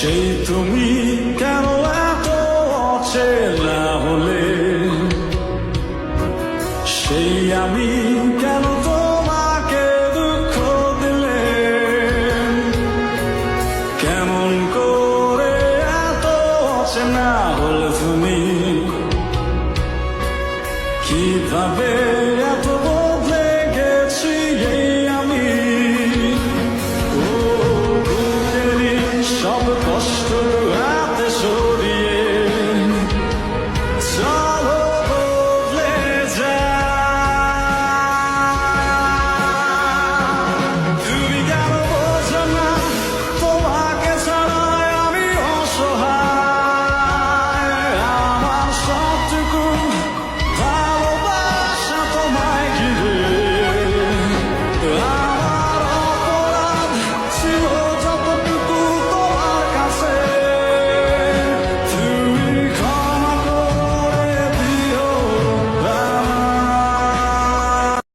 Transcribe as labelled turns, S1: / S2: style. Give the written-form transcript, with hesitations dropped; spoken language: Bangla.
S1: সেই তুমি কেন এত অচেনা হলে, সেই আমি কেন তোমাকে দুঃখ দিলে, কেমন করে এত অচেনা হলে তুমি, কিভাবে এত বদলে গেছি এই আমি। ও বুকেরই সব কষ্ট